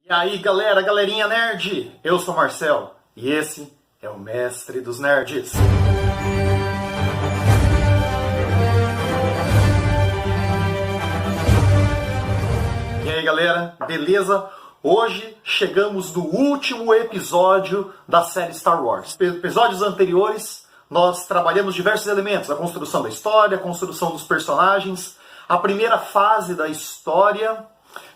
E aí galera, galerinha nerd, eu sou o Marcel e esse é o Mestre dos Nerds. E aí galera, beleza? Hoje chegamos no último episódio da série Star Wars. Episódios anteriores nós trabalhamos diversos elementos, a construção da história, a construção dos personagens, a primeira fase da história.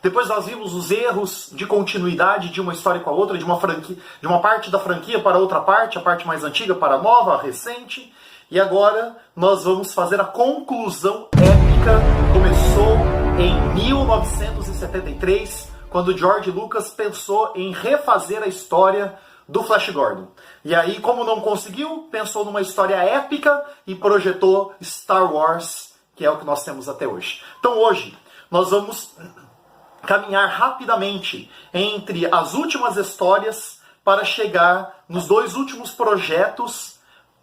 Depois nós vimos os erros de continuidade de uma história com a outra, de uma franquia, de uma parte da franquia para outra parte, a parte mais antiga para a nova, a recente. E agora nós vamos fazer a conclusão épica. Começou em 1973, quando George Lucas pensou em refazer a história do Flash Gordon. E aí, como não conseguiu, pensou numa história épica e projetou Star Wars, que é o que nós temos até hoje. Então hoje nós vamos caminhar rapidamente entre as últimas histórias para chegar nos dois últimos projetos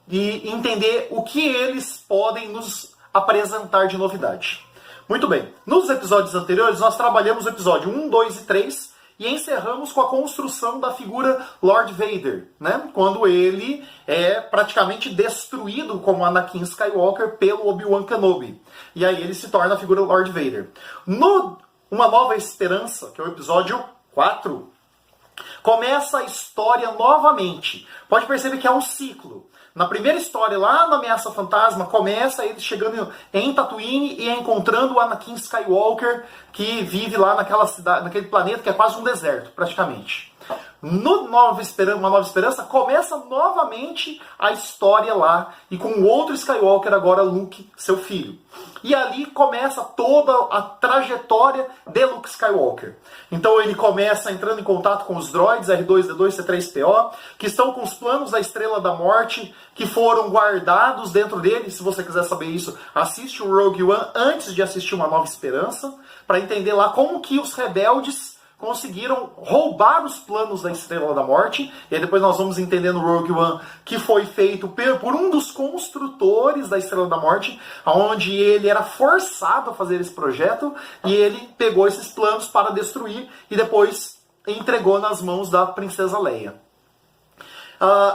e entender o que eles podem nos apresentar de novidade. Muito bem, nos episódios anteriores nós trabalhamos o episódio 1, 2 e 3 e encerramos com a construção da figura Lord Vader, né? Quando ele é praticamente destruído como Anakin Skywalker pelo Obi-Wan Kenobi. E aí ele se torna a figura Lord Vader. No Uma Nova Esperança, que é o episódio 4, começa a história novamente. Pode perceber que é um ciclo. Na primeira história, lá na Ameaça Fantasma, começa ele chegando em Tatooine e encontrando o Anakin Skywalker, que vive lá naquela cidade, naquele planeta que é quase um deserto, praticamente. No Uma Nova Esperança, começa novamente a história lá, e com outro Skywalker, agora Luke, seu filho. E ali começa toda a trajetória de Luke Skywalker. Então ele começa entrando em contato com os droids R2-D2, C3PO, que estão com os planos da Estrela da Morte, que foram guardados dentro dele. Se você quiser saber isso, assiste o Rogue One antes de assistir Uma Nova Esperança, para entender lá como que os rebeldes conseguiram roubar os planos da Estrela da Morte. E aí depois nós vamos entender no Rogue One que foi feito por um dos construtores da Estrela da Morte, onde ele era forçado a fazer esse projeto, e ele pegou esses planos para destruir e depois entregou nas mãos da Princesa Leia.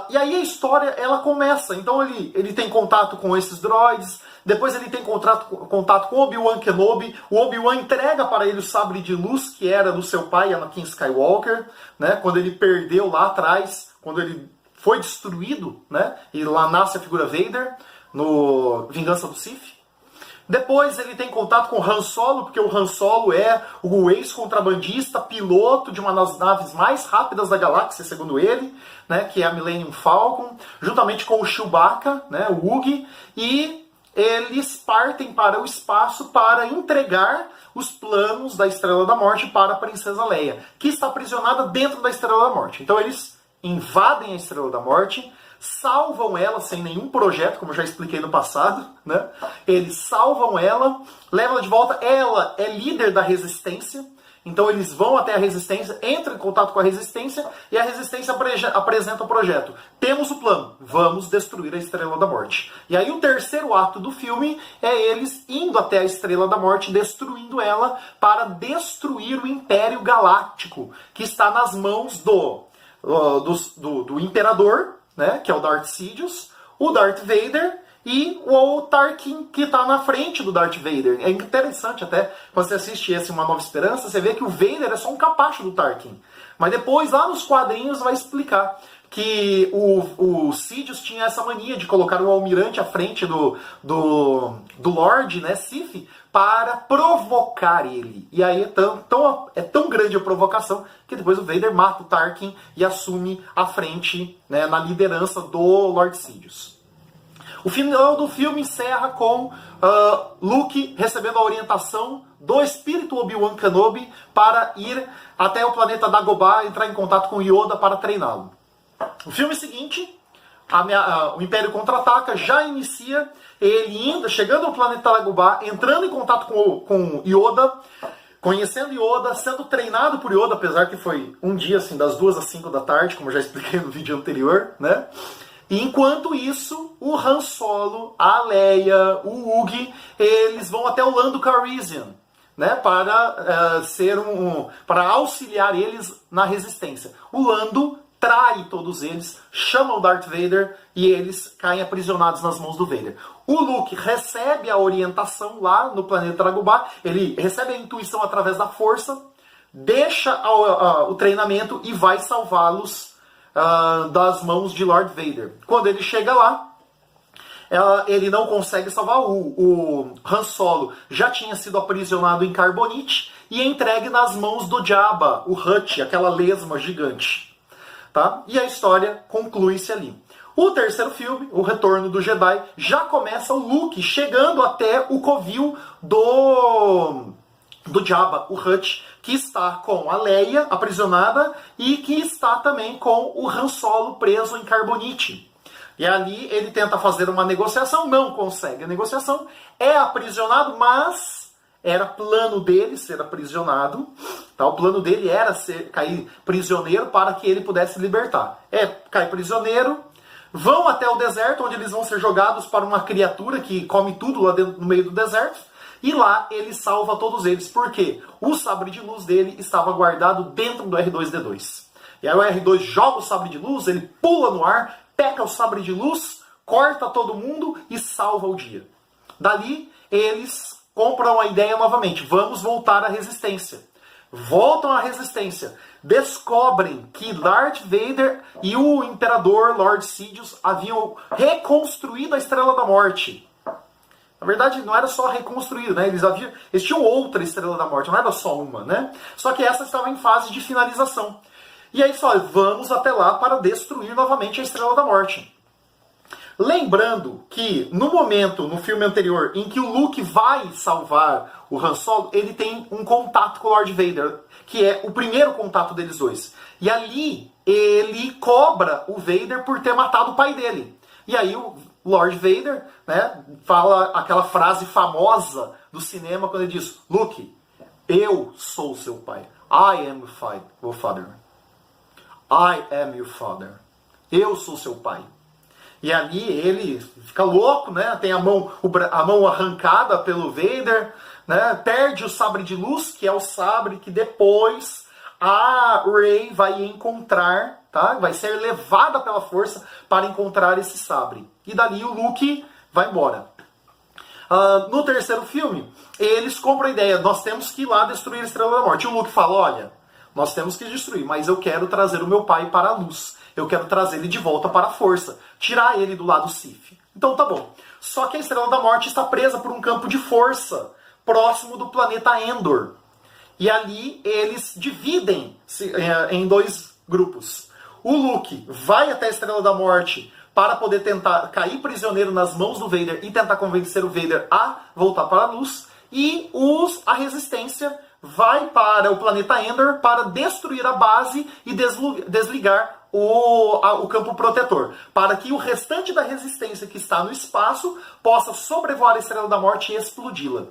E aí a história ela começa. Então ele tem contato com esses droids, depois ele tem contato com Obi-Wan Kenobi. O Obi-Wan entrega para ele o sabre de luz, que era do seu pai, Anakin Skywalker, né? Quando ele perdeu lá atrás, quando ele foi destruído, né? E lá nasce a figura Vader, no Vingança do Sith. Depois ele tem contato com Han Solo, porque o Han Solo é o ex-contrabandista, piloto de uma das naves mais rápidas da galáxia, segundo ele, né, que é a Millennium Falcon, juntamente com o Chewbacca, né, o Wookiee, e eles partem para o espaço para entregar os planos da Estrela da Morte para a Princesa Leia, que está aprisionada dentro da Estrela da Morte. Então eles invadem a Estrela da Morte, salvam ela sem nenhum projeto, como eu já expliquei no passado, né? Eles salvam ela, levam ela de volta. Ela é líder da Resistência, então eles vão até a Resistência, entram em contato com a Resistência, e a Resistência apresenta o projeto. Temos o plano, vamos destruir a Estrela da Morte. E aí o terceiro ato do filme é eles indo até a Estrela da Morte, destruindo ela, para destruir o Império Galáctico, que está nas mãos do Imperador, né, que é o Darth Sidious, o Darth Vader e o Tarkin, que está na frente do Darth Vader. É interessante até, quando você assiste esse Uma Nova Esperança, você vê que o Vader é só um capacho do Tarkin. Mas depois, lá nos quadrinhos, vai explicar que o Sidious tinha essa mania de colocar o almirante à frente do Lord, né, Sith, para provocar ele. E aí é tão grande a provocação que depois o Vader mata o Tarkin e assume a frente, né, na liderança do Lord Sidious. O final do filme encerra com Luke recebendo a orientação do espírito Obi-Wan Kenobi para ir até o planeta Dagobah, entrar em contato com Yoda para treiná-lo. O filme seguinte, o Império Contra-Ataca, já inicia ele chegando ao planeta Dagobah, entrando em contato com Yoda, conhecendo Yoda, sendo treinado por Yoda, apesar que foi um dia assim, das 2 às 5 da tarde, como eu já expliquei no vídeo anterior, né? E enquanto isso, o Han Solo, a Leia, o Wookiee, eles vão até o Lando Calrissian, né, para para auxiliar eles na resistência. O Lando trai todos eles, chama o Darth Vader e eles caem aprisionados nas mãos do Vader. O Luke recebe a orientação lá no planeta Dagobah, ele recebe a intuição através da força, deixa o treinamento e vai salvá-los das mãos de Lord Vader. Quando ele chega lá, ele não consegue salvar. O Han Solo já tinha sido aprisionado em Carbonite e entregue nas mãos do Jabba, o Hutt, aquela lesma gigante. Tá? E a história conclui-se ali. O terceiro filme, O Retorno do Jedi, já começa o Luke chegando até o covil do Jabba, o Hutt, que está com a Leia aprisionada e que está também com o Han Solo preso em Carbonite. E ali ele tenta fazer uma negociação, não consegue a negociação, é aprisionado, mas era plano dele ser aprisionado. Tá? O plano dele era cair prisioneiro para que ele pudesse libertar. Cai prisioneiro, vão até o deserto, onde eles vão ser jogados para uma criatura que come tudo lá dentro, no meio do deserto. E lá ele salva todos eles, porque o sabre de luz dele estava guardado dentro do R2-D2. E aí o R2 joga o sabre de luz, ele pula no ar, pega o sabre de luz, corta todo mundo e salva o dia. Dali, eles compram a ideia novamente. Vamos voltar à resistência. Voltam à resistência. Descobrem que Darth Vader e o Imperador Lord Sidious haviam reconstruído a Estrela da Morte. Na verdade, não era só reconstruído, né? Eles tinham outra Estrela da Morte, não era só uma, né? Só que essa estava em fase de finalização. E aí só, vamos até lá para destruir novamente a Estrela da Morte. Lembrando que no momento, no filme anterior, em que o Luke vai salvar o Han Solo, ele tem um contato com o Lord Vader, que é o primeiro contato deles dois. E ali ele cobra o Vader por ter matado o pai dele. E aí o Lord Vader, né, fala aquela frase famosa do cinema quando ele diz: Luke, eu sou seu pai. I am your father. I am your father. Eu sou seu pai. E ali ele fica louco, né? Tem a mão arrancada pelo Vader, né? Perde o sabre de luz, que é o sabre que depois a Rey vai encontrar, tá? Vai ser levada pela força para encontrar esse sabre. E dali o Luke vai embora. No terceiro filme, eles compram a ideia: nós temos que ir lá destruir a Estrela da Morte. E o Luke fala: olha, nós temos que destruir, mas eu quero trazer o meu pai para a luz. Eu quero trazer ele de volta para a força. Tirar ele do lado Sith. Então tá bom. Só que a Estrela da Morte está presa por um campo de força próximo do planeta Endor. E ali eles dividem-se em dois grupos. O Luke vai até a Estrela da Morte para poder tentar cair prisioneiro nas mãos do Vader e tentar convencer o Vader a voltar para a luz. E a Resistência vai para o planeta Endor para destruir a base e desligar o campo protetor, para que o restante da Resistência que está no espaço possa sobrevoar a Estrela da Morte e explodi-la.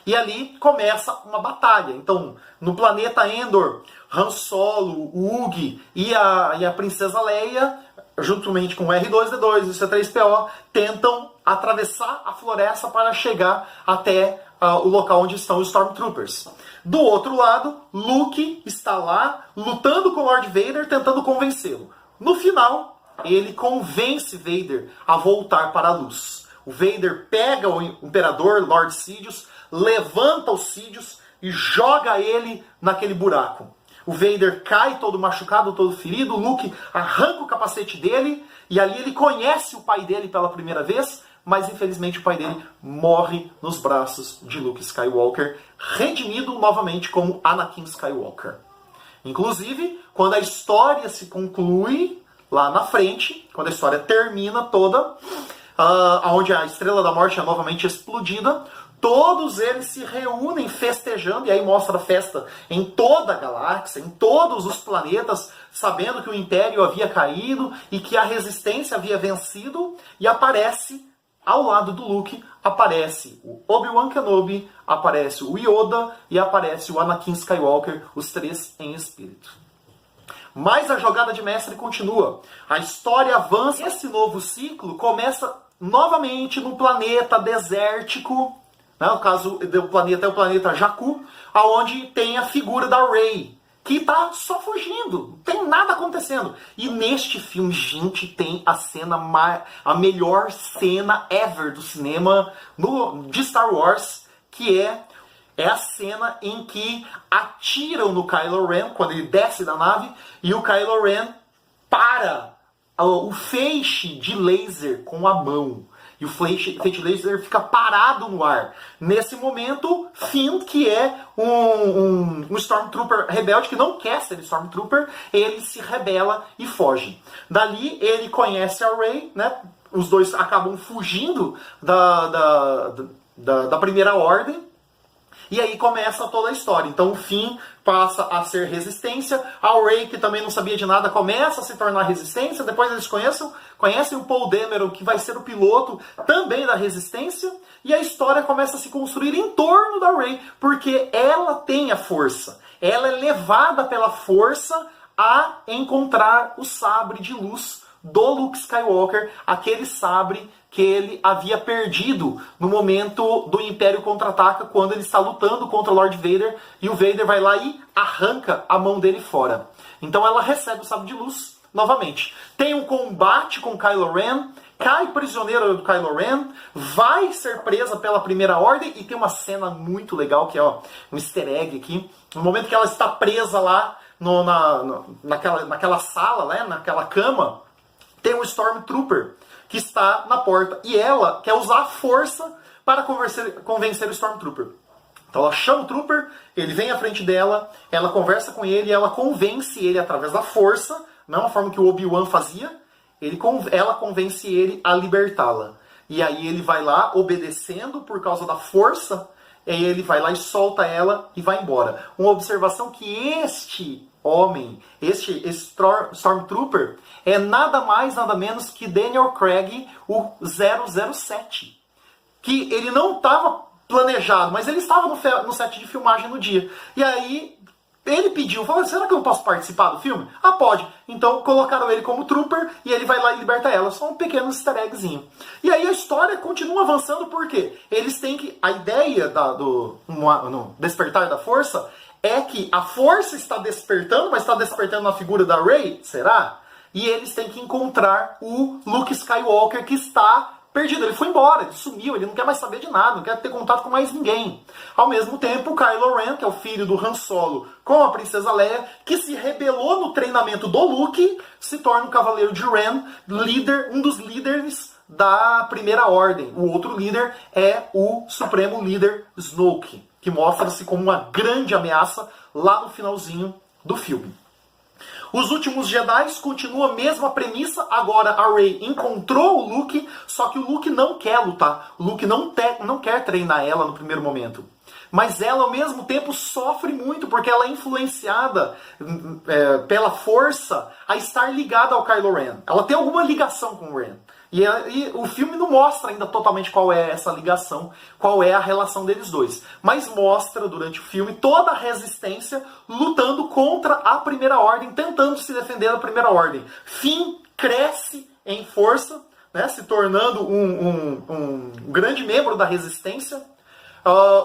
E ali começa uma batalha. Então, no planeta Endor, Han Solo, Ugi e a Princesa Leia, juntamente com o R2-D2 e o C-3PO, tentam atravessar a floresta para chegar até o local onde estão os Stormtroopers. Do outro lado, Luke está lá lutando com o Lord Vader, tentando convencê-lo. No final, ele convence Vader a voltar para a luz. O Vader pega o Imperador Lord Sidious, levanta o Sidious e joga ele naquele buraco. O Vader cai todo machucado, todo ferido. O Luke arranca o capacete dele e ali ele conhece o pai dele pela primeira vez, mas infelizmente o pai dele morre nos braços de Luke Skywalker, redimido novamente como Anakin Skywalker. Inclusive, quando a história se conclui lá na frente, quando a história termina toda, onde a Estrela da Morte é novamente explodida, todos eles se reúnem festejando, e aí mostra a festa em toda a galáxia, em todos os planetas, sabendo que o Império havia caído e que a Resistência havia vencido, e aparece, ao lado do Luke, aparece o Obi-Wan Kenobi, aparece o Yoda e aparece o Anakin Skywalker, os três em espírito. Mas a jogada de mestre continua. A história avança. Esse novo ciclo começa novamente no planeta desértico né? No caso do planeta é o planeta Jakku, onde tem a figura da Rey, que tá só fugindo, não tem nada acontecendo. E neste filme, gente, tem a melhor cena ever do cinema de Star Wars, que é a cena em que atiram no Kylo Ren, quando ele desce da nave, e o Kylo Ren para o feixe de laser com a mão. E o feixe de laser fica parado no ar. Nesse momento, Finn, que é um Stormtrooper rebelde, que não quer ser Stormtrooper, ele se rebela e foge. Dali, ele conhece a Rey, né? Os dois acabam fugindo da Primeira Ordem. E aí começa toda a história. Então o Finn passa a ser Resistência. A Rey, que também não sabia de nada, começa a se tornar Resistência. Depois eles conhecem o Paul Dameron, que vai ser o piloto também da Resistência. E a história começa a se construir em torno da Rey, porque ela tem a força. Ela é levada pela força a encontrar o sabre de luz do Luke Skywalker, aquele sabre que ele havia perdido no momento do Império Contra-Ataca, quando ele está lutando contra o Lord Vader, e o Vader vai lá e arranca a mão dele fora. Então ela recebe o sabre de luz novamente. Tem um combate com Kylo Ren, cai prisioneira do Kylo Ren, vai ser presa pela Primeira Ordem, e tem uma cena muito legal, que é um easter egg aqui, no momento que ela está presa lá naquela sala, né, naquela cama, tem um Stormtrooper que está na porta. E ela quer usar a força para convencer o Stormtrooper. Então ela chama o Trooper, ele vem à frente dela, ela conversa com ele e ela convence ele através da força, não a forma que o Obi-Wan fazia, ela convence ele a libertá-la. E aí ele vai lá, obedecendo por causa da força, e aí ele vai lá e solta ela e vai embora. Uma observação que este homem, este Stormtrooper, é nada mais, nada menos que Daniel Craig, o 007. Que ele não estava planejado, mas ele estava no set de filmagem no dia. E aí ele pediu, falou, será que eu posso participar do filme? Ah, pode. Então colocaram ele como Trooper e ele vai lá e liberta ela. Só um pequeno easter eggzinho. E aí a história continua avançando porque eles têm que... A ideia no Despertar da Força é que a força está despertando, mas está despertando na figura da Rey, será? E eles têm que encontrar o Luke Skywalker, que está perdido. Ele foi embora, ele sumiu, ele não quer mais saber de nada, não quer ter contato com mais ninguém. Ao mesmo tempo, o Kylo Ren, que é o filho do Han Solo, com a princesa Leia, que se rebelou no treinamento do Luke, se torna o Cavaleiro de Ren, um dos líderes da Primeira Ordem. O outro líder é o Supremo Líder Snoke, que mostra-se como uma grande ameaça lá no finalzinho do filme. Os Últimos Jedi continua a mesma premissa. Agora a Rey encontrou o Luke, só que o Luke não quer lutar. O Luke não quer treinar ela no primeiro momento. Mas ela, ao mesmo tempo, sofre muito, porque ela é influenciada pela força a estar ligada ao Kylo Ren. Ela tem alguma ligação com o Ren. E o filme não mostra ainda totalmente qual é essa ligação, qual é a relação deles dois. Mas mostra, durante o filme, toda a resistência lutando contra a Primeira Ordem, tentando se defender da Primeira Ordem. Finn cresce em força, né, se tornando um grande membro da resistência.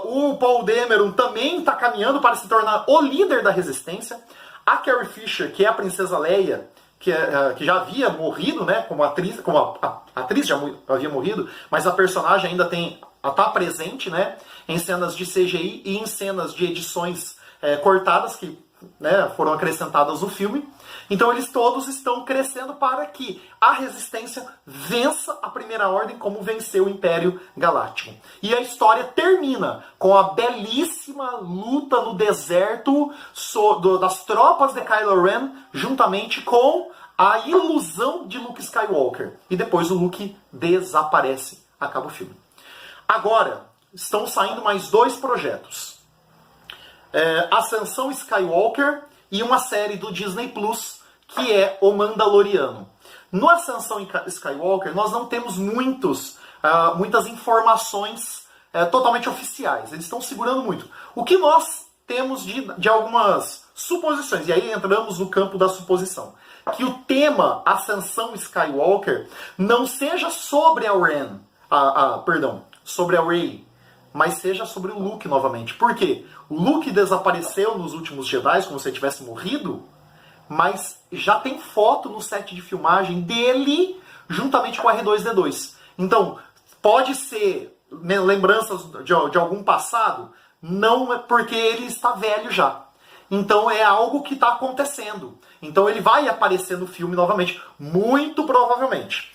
O Paul Dameron também está caminhando para se tornar o líder da resistência. A Carrie Fisher, que é a princesa Leia, que já havia morrido, né, como a atriz já havia morrido, mas a personagem ainda está presente, né, em cenas de CGI e em cenas de edições cortadas que, né, foram acrescentadas no filme. Então eles todos estão crescendo para que a Resistência vença a Primeira Ordem como venceu o Império Galáctico. E a história termina com a belíssima luta no deserto das tropas de Kylo Ren, juntamente com a ilusão de Luke Skywalker. E depois o Luke desaparece. Acaba o filme. Agora, estão saindo mais 2 projetos. Ascensão Skywalker e uma série do Disney Plus, que é O Mandaloriano. No Ascensão Skywalker, nós não temos muitas informações totalmente oficiais. Eles estão segurando muito. O que nós temos de algumas suposições, e aí entramos no campo da suposição, que o tema Ascensão Skywalker não seja sobre a Ren, sobre a Rey, mas seja sobre o Luke novamente. Por quê? O Luke desapareceu nos últimos Jedi, como se ele tivesse morrido, mas já tem foto no set de filmagem dele juntamente com o R2-D2. Então, pode ser lembranças de algum passado, não é porque ele está velho já. Então é algo que está acontecendo. Então ele vai aparecer no filme novamente, muito provavelmente.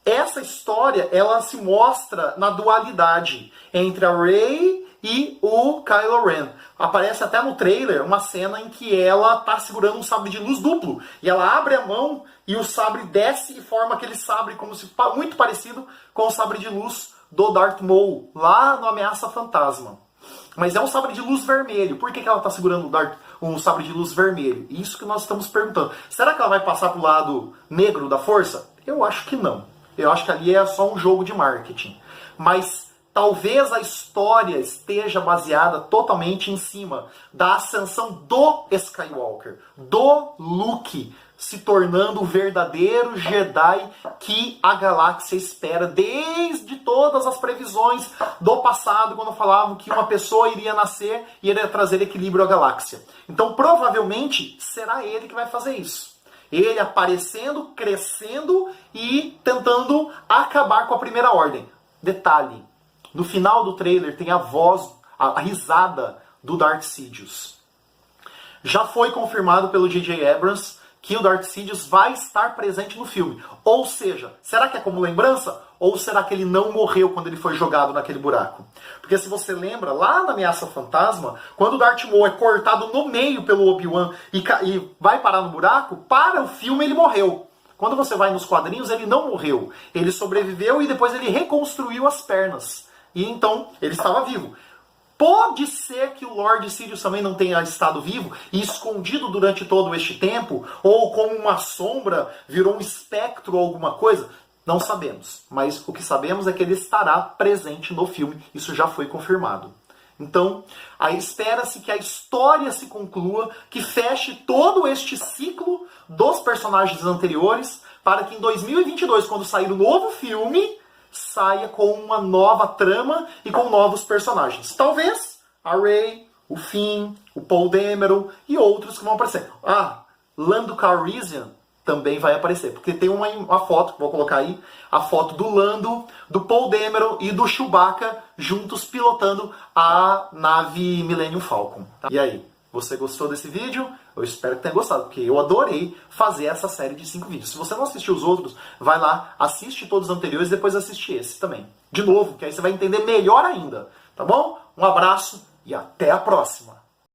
Essa história, ela se mostra na dualidade entre a Rey e o Kylo Ren. Aparece até no trailer uma cena em que ela está segurando um sabre de luz duplo. E ela abre a mão e o sabre desce e forma aquele sabre como se muito parecido com o sabre de luz do Darth Maul, lá no Ameaça Fantasma. Mas é um sabre de luz vermelho. Por que ela está segurando um sabre de luz vermelho? Isso que nós estamos perguntando. Será que ela vai passar para o lado negro da força? Eu acho que não. Eu acho que ali é só um jogo de marketing. Mas talvez a história esteja baseada totalmente em cima da ascensão do Skywalker, do Luke, se tornando o verdadeiro Jedi que a galáxia espera desde todas as previsões do passado, quando falavam que uma pessoa iria nascer e iria trazer equilíbrio à galáxia. Então, provavelmente, será ele que vai fazer isso. Ele aparecendo, crescendo e tentando acabar com a Primeira Ordem. Detalhe, no final do trailer tem a voz, a risada do Darth Sidious. Já foi confirmado pelo J.J. Abrams que o Darth Sidious vai estar presente no filme. Ou seja, será que é como lembrança? Ou será que ele não morreu quando ele foi jogado naquele buraco? Porque se você lembra, lá na Ameaça Fantasma, quando o Darth Maul é cortado no meio pelo Obi-Wan e vai parar no buraco, para o filme ele morreu. Quando você vai nos quadrinhos, ele não morreu. Ele sobreviveu e depois ele reconstruiu as pernas. E então, ele estava vivo. Pode ser que o Lord Sidious também não tenha estado vivo e escondido durante todo este tempo, ou como uma sombra, virou um espectro ou alguma coisa. Não sabemos, mas o que sabemos é que ele estará presente no filme. Isso já foi confirmado. Então, aí espera-se que a história se conclua, que feche todo este ciclo dos personagens anteriores, para que em 2022, quando sair o novo filme, saia com uma nova trama e com novos personagens. Talvez a Rey, o Finn, o Paul Dameron e outros que vão aparecer. Lando Calrissian também vai aparecer, porque tem uma foto, vou colocar aí, a foto do Lando, do Paul Dameron e do Chewbacca juntos pilotando a nave Millennium Falcon. E aí, você gostou desse vídeo? Eu espero que tenha gostado, porque eu adorei fazer essa série de 5 vídeos. Se você não assistiu os outros, vai lá, assiste todos os anteriores e depois assiste esse também. De novo, que aí você vai entender melhor ainda. Tá bom? Um abraço e até a próxima!